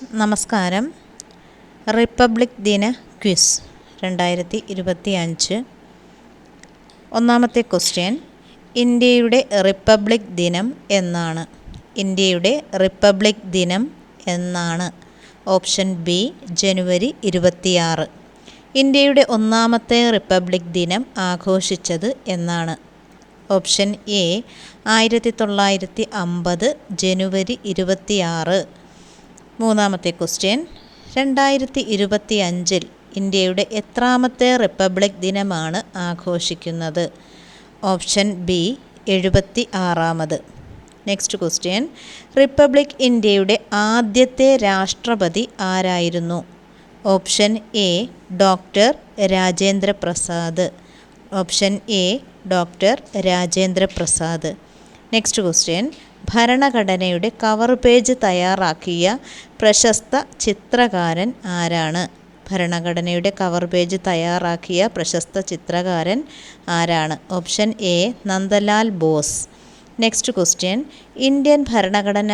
നമസ്കാരം. റിപ്പബ്ലിക് ദിന ക്വിസ് 2025. ഒന്നാമത്തെ ക്വസ്റ്റ്യൻ, ഇന്ത്യയുടെ റിപ്പബ്ലിക് ദിനം എന്നാണ്? ഇന്ത്യയുടെ റിപ്പബ്ലിക് ദിനം എന്നാണ്? ഓപ്ഷൻ ബി, ജനുവരി 26. ഇന്ത്യയുടെ ഒന്നാമത്തെ റിപ്പബ്ലിക് ദിനം ആഘോഷിച്ചത് എന്നാണ്? ഓപ്ഷൻ എ, 1950 ജനുവരി 26. മൂന്നാമത്തെ ക്വസ്റ്റ്യൻ, 2025 ഇന്ത്യയുടെ എത്രാമത്തെ റിപ്പബ്ലിക് ദിനമാണ് ആഘോഷിക്കുന്നത്? Option B, 76. Next question, republic ഇന്ത്യയുടെ ആദ്യത്തെ രാഷ്ട്രപതി ആരായിരുന്നു? Option A, doctor Rajendra Prasad. Option A, doctor Rajendra Prasad. Next question, ഭരണഘടനയുടെ കവർ പേജ് തയ്യാറാക്കിയ പ്രശസ്ത ചിത്രകാരൻ ആരാണ്? ഭരണഘടനയുടെ കവർ പേജ് തയ്യാറാക്കിയ പ്രശസ്ത ചിത്രകാരൻ ആരാണ്? Option A, Nandalal Bose. Next question, Indian ഭരണഘടന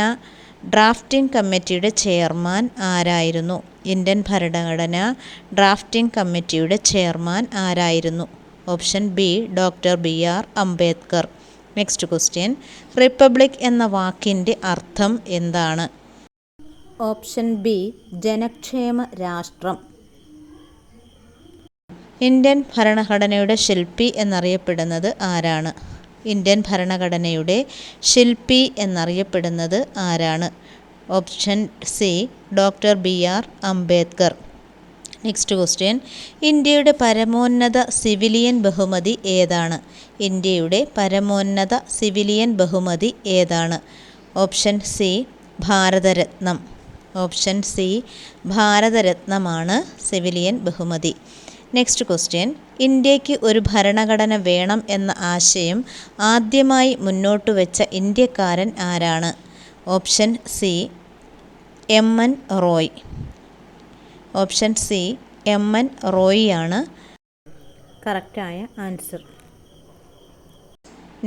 ഡ്രാഫ്റ്റിംഗ് കമ്മിറ്റിയുടെ ചെയർമാൻ ആരായിരുന്നു? ഇന്ത്യൻ ഭരണഘടന ഡ്രാഫ്റ്റിംഗ് കമ്മിറ്റിയുടെ ചെയർമാൻ ആരായിരുന്നു? Option B, doctor BR Ambedkar. Next question, republic എന്ന വാക്കിൻ്റെ അർത്ഥം എന്താണ്? ഓപ്ഷൻ ബി, ജനക്ഷേമ രാഷ്ട്രം. ഇന്ത്യൻ ഭരണഘടനയുടെ ശില്പി എന്നറിയപ്പെടുന്നത് ആരാണ്? ഇന്ത്യൻ ഭരണഘടനയുടെ ശില്പി എന്നറിയപ്പെടുന്നത് ആരാണ്? Option C, doctor BR Ambedkar. Next question, ഇന്ത്യയുടെ പരമോന്നത സിവിലിയൻ ബഹുമതി ഏതാണ്? ഇന്ത്യയുടെ പരമോന്നത സിവിലിയൻ ബഹുമതി ഏതാണ്? ഓപ്ഷൻ സി, ഭാരതരത്നം. ഓപ്ഷൻ സി, ഭാരതരത്നമാണ് സിവിലിയൻ ബഹുമതി. നെക്സ്റ്റ് ക്വസ്റ്റ്യൻ, ഇന്ത്യക്ക് ഒരു ഭരണഘടന വേണം എന്ന ആശയം ആദ്യമായി മുന്നോട്ട് വെച്ച ഇന്ത്യക്കാരൻ ആരാണ്? Option C, MN Roy. Option C, MN റോയിയാണ് കറക്റ്റായ ആൻസർ.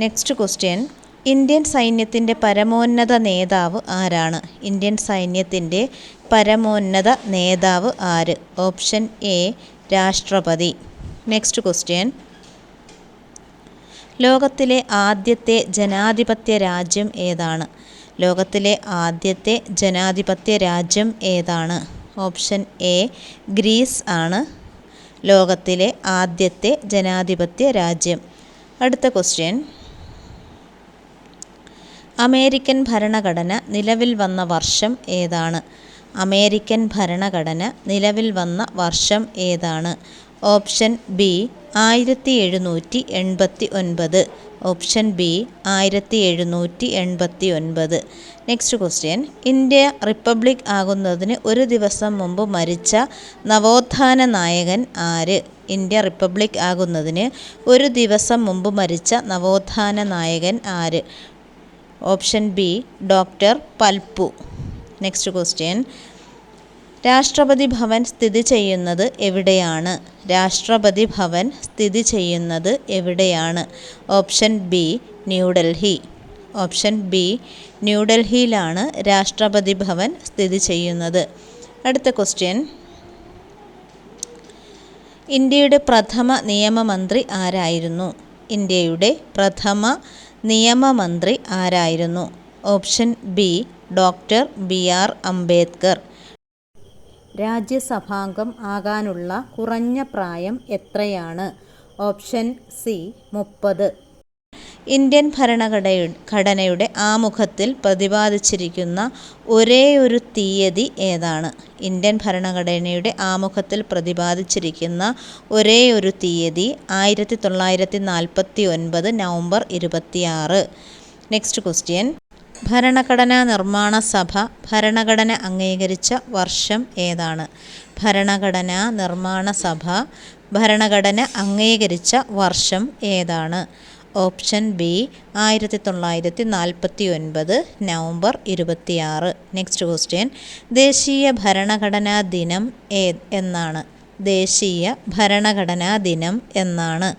നെക്സ്റ്റ് ക്വസ്റ്റ്യൻ, ഇന്ത്യൻ സൈന്യത്തിൻ്റെ പരമോന്നത നേതാവ് ആരാണ്? ഇന്ത്യൻ സൈന്യത്തിൻ്റെ പരമോന്നത നേതാവ് ആര്? ഓപ്ഷൻ എ, രാഷ്ട്രപതി. നെക്സ്റ്റ് ക്വസ്റ്റ്യൻ, ലോകത്തിലെ ആദ്യത്തെ ജനാധിപത്യ രാജ്യം ഏതാണ്? ലോകത്തിലെ ആദ്യത്തെ ജനാധിപത്യ രാജ്യം ഏതാണ്? ഓപ്ഷൻ എ, ഗ്രീസ് ആണ് ലോകത്തിലെ ആദ്യത്തെ ജനാധിപത്യ രാജ്യം. അടുത്ത ക്വസ്റ്റ്യൻ, അമേരിക്കൻ ഭരണഘടന നിലവിൽ വന്ന വർഷം ഏതാണ്? അമേരിക്കൻ ഭരണഘടന നിലവിൽ വന്ന വർഷം ഏതാണ്? Option B, 1789. Option B, 1789. Next question, India republic ആകുന്നതിന് ഒരു ദിവസം മുമ്പ് മരിച്ച നവോത്ഥാന നായകൻ ആര്? ഇന്ത്യ റിപ്പബ്ലിക് ആകുന്നതിന് ഒരു ദിവസം മുമ്പ് മരിച്ച നവോത്ഥാന നായകൻ ആര്? Option B, doctor Palpu. Next question, രാഷ്ട്രപതി ഭവൻ സ്ഥിതി ചെയ്യുന്നത് എവിടെയാണ്? രാഷ്ട്രപതി ഭവൻ സ്ഥിതി ചെയ്യുന്നത് എവിടെയാണ്? Option B, New Delhi. Option B, ന്യൂഡൽഹിയിലാണ് രാഷ്ട്രപതി ഭവൻ സ്ഥിതി ചെയ്യുന്നത്. അടുത്ത ക്വസ്റ്റ്യൻ, ഇന്ത്യയുടെ പ്രഥമ നിയമമന്ത്രി ആരായിരുന്നു? ഇന്ത്യയുടെ പ്രഥമ നിയമമന്ത്രി ആരായിരുന്നു? Option B, doctor BR Ambedkar. രാജ്യസഭാംഗം ആകാനുള്ള കുറഞ്ഞ പ്രായം എത്രയാണ്? Option C, 30. ഇന്ത്യൻ ഭരണഘടനയുടെ ആമുഖത്തിൽ പ്രതിപാദിച്ചിരിക്കുന്ന ഒരേയൊരു തീയതി ഏതാണ്? ഇന്ത്യൻ ഭരണഘടനയുടെ ആമുഖത്തിൽ പ്രതിപാദിച്ചിരിക്കുന്ന ഒരേയൊരു തീയതി 1949 നവംബർ 26. നെക്സ്റ്റ് ക്വസ്റ്റ്യൻ, ഭരണഘടനാ നിർമ്മാണ സഭ ഭരണഘടന അംഗീകരിച്ച വർഷം ഏതാണ്? ഭരണഘടനാ നിർമ്മാണ സഭ ഭരണഘടന അംഗീകരിച്ച വർഷം ഏതാണ്? Option B, 1949 November 26. Next question, ദേശീയ ഭരണഘടനാ ദിനം എന്നാണ്? ദേശീയ ഭരണഘടനാ ദിനം എന്നാണ്?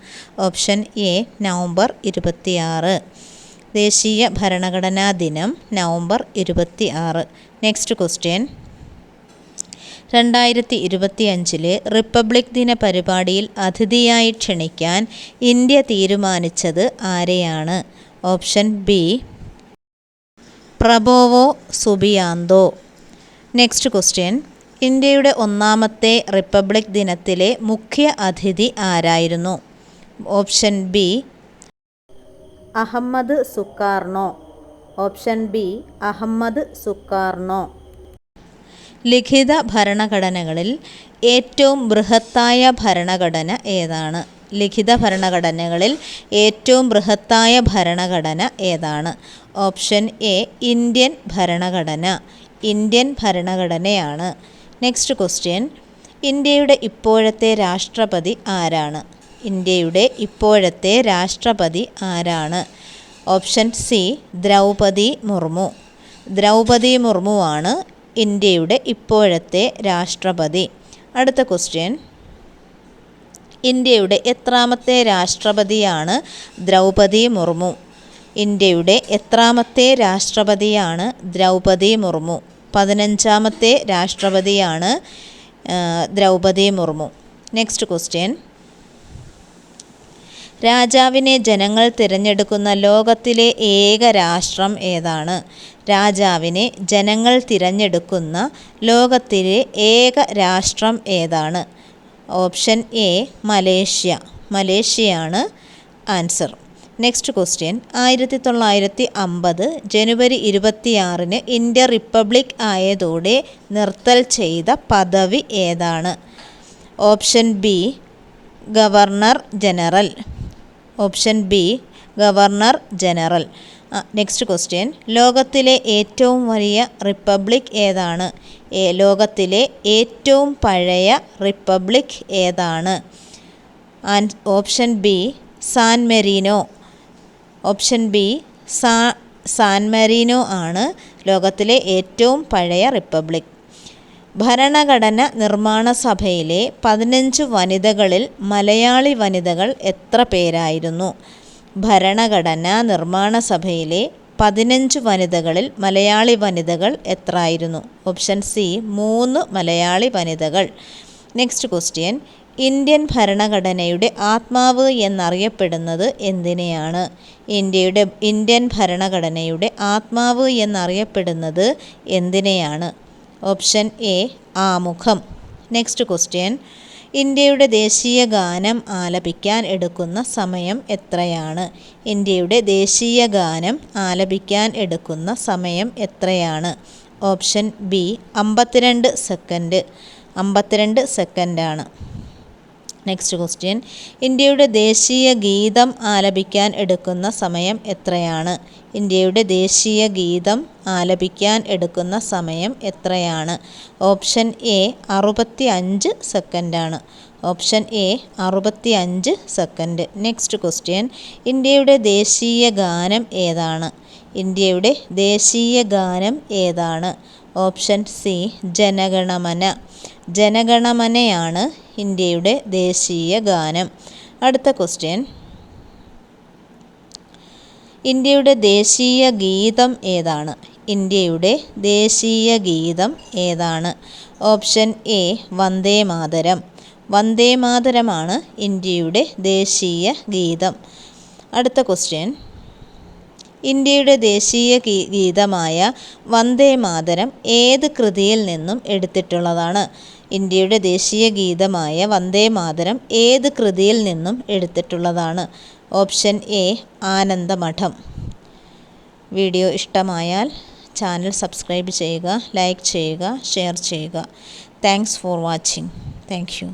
Option A, November 26. ദേശീയ ഭരണഘടനാ ദിനം നവംബർ 26. നെക്സ്റ്റ് ക്വസ്റ്റ്യൻ, 2025 റിപ്പബ്ലിക് ദിന പരിപാടിയിൽ അതിഥിയായി ക്ഷണിക്കാൻ ഇന്ത്യ തീരുമാനിച്ചത് ആരെയാണ്? Option B Prabowo Subianto. Next question, ഇന്ത്യയുടെ ഒന്നാമത്തെ റിപ്പബ്ലിക് ദിനത്തിലെ മുഖ്യ അതിഥി ആരായിരുന്നു? Option B Ahmed Sukarno. Option B Ahmed Sukarno. ലിഖിത ഭരണഘടനകളിൽ ഏറ്റവും ബൃഹത്തായ ഭരണഘടന ഏതാണ്? ലിഖിത ഭരണഘടനകളിൽ ഏറ്റവും ബൃഹത്തായ ഭരണഘടന ഏതാണ്? ഓപ്ഷൻ എ ഇന്ത്യൻ ഭരണഘടന. ഇന്ത്യൻ ഭരണഘടനയാണ്. നെക്സ്റ്റ് ക്വസ്റ്റ്യൻ, ഇന്ത്യയുടെ ഇപ്പോഴത്തെ രാഷ്ട്രപതി ആരാണ്? ഇന്ത്യയുടെ ഇപ്പോഴത്തെ രാഷ്ട്രപതി ആരാണ്? Option C Droupadi Murmu. ദ്രൗപദി മുർമുവാണ് ഇന്ത്യയുടെ ഇപ്പോഴത്തെ രാഷ്ട്രപതി. അടുത്ത ക്വസ്റ്റ്യൻ, ഇന്ത്യയുടെ എത്രാമത്തെ രാഷ്ട്രപതിയാണ് ദ്രൗപദി മുർമു? ഇന്ത്യയുടെ എത്രാമത്തെ രാഷ്ട്രപതിയാണ് ദ്രൗപദി മുർമു? 15ാമത്തെ രാഷ്ട്രപതിയാണ് ദ്രൗപദി മുർമു. നെക്സ്റ്റ് ക്വസ്റ്റ്യൻ, രാജാവിനെ ജനങ്ങൾ തിരഞ്ഞെടുക്കുന്ന ലോകത്തിലെ ഏക രാഷ്ട്രം ഏതാണ്? രാജാവിനെ ജനങ്ങൾ തിരഞ്ഞെടുക്കുന്ന ലോകത്തിലെ ഏക രാഷ്ട്രം ഏതാണ്? Option A Malaysia. മലേഷ്യയാണ് ആൻസർ. നെക്സ്റ്റ് ക്വസ്റ്റ്യൻ, 1950 ജനുവരി 26 ഇന്ത്യ റിപ്പബ്ലിക് ആയതോടെ നിർത്തൽ ചെയ്ത പദവി ഏതാണ്? Option B governor general. Option B governor general. Next question, ലോകത്തിലെ ഏറ്റവും വലിയ റിപ്പബ്ലിക് ഏതാണ്? ലോകത്തിലെ ഏറ്റവും പഴയ റിപ്പബ്ലിക് ഏതാണ്? Option B San Merino. Option B San Merino ആണ് ലോകത്തിലെ ഏറ്റവും പഴയ റിപ്പബ്ലിക്. ഭരണഘടന നിർമ്മാണ സഭയിലെ 15 വനിതകളിൽ മലയാളി വനിതകൾ എത്ര പേരായിരുന്നു? ഭരണഘടനാ നിർമ്മാണ സഭയിലെ 15 വനിതകളിൽ മലയാളി വനിതകൾ എത്രയായിരുന്നു? ഓപ്ഷൻ സി 3 മലയാളി വനിതകൾ. നെക്സ്റ്റ് ക്വസ്റ്റ്യൻ, ഇന്ത്യൻ ഭരണഘടനയുടെ ആത്മാവ് എന്നറിയപ്പെടുന്നത് എന്തിനെയാണ്? ഇന്ത്യൻ ഭരണഘടനയുടെ ആത്മാവ് എന്നറിയപ്പെടുന്നത് എന്തിനെയാണ്? ഓപ്ഷൻ എ ആമുഖം. നെക്സ്റ്റ് ക്വസ്റ്റ്യൻ, ഇന്ത്യയുടെ ദേശീയ ഗാനം ആലപിക്കാൻ എടുക്കുന്ന സമയം എത്രയാണ്? ഇന്ത്യയുടെ ദേശീയ ഗാനം ആലപിക്കാൻ എടുക്കുന്ന സമയം എത്രയാണ്? Option B 52 second. 52 സെക്കൻഡാണ്. നെക്സ്റ്റ് ക്വസ്റ്റ്യൻ, ഇന്ത്യയുടെ ദേശീയ ഗീതം ആലപിക്കാൻ എടുക്കുന്ന സമയം എത്രയാണ്? ഇന്ത്യയുടെ ദേശീയ ഗീതം ആലപിക്കാൻ എടുക്കുന്ന സമയം എത്രയാണ്? ഓപ്ഷൻ എ 65 സെക്കൻഡാണ്. Option A 65 second. Next question, ഇന്ത്യയുടെ ദേശീയ ഗാനം ഏതാണ്? ഇന്ത്യയുടെ ദേശീയ ഗാനം ഏതാണ്? Option C Jana Gana Mana. ജനഗണമനയാണ് ഇന്ത്യയുടെ ദേശീയ ഗാനം. അടുത്ത ക്വസ്റ്റ്യൻ, ഇന്ത്യയുടെ ദേശീയ ഗീതം ഏതാണ്? ഇന്ത്യയുടെ ദേശീയ ഗീതം ഏതാണ്? Option A Vande Mataram. വന്ദേ മാതരമാണ് ഇന്ത്യയുടെ ദേശീയ ഗീതം. അടുത്ത ക്വസ്റ്റ്യൻ, ഇന്ത്യയുടെ ദേശീയ ഗീതമായ വന്ദേ മാതരം ഏത് കൃതിയിൽ നിന്നും എടുത്തിട്ടുള്ളതാണ്? ഇന്ത്യയുടെ ദേശീയ ഗീതമായ വന്ദേ മാതരം ഏത് കൃതിയിൽ നിന്നും എടുത്തിട്ടുള്ളതാണ്? Option A Anandamath. വീഡിയോ ഇഷ്ടമായാൽ ചാനൽ സബ്സ്ക്രൈബ് ചെയ്യുക, ലൈക്ക് ചെയ്യുക, ഷെയർ ചെയ്യുക. Thanks for watching. Thank U.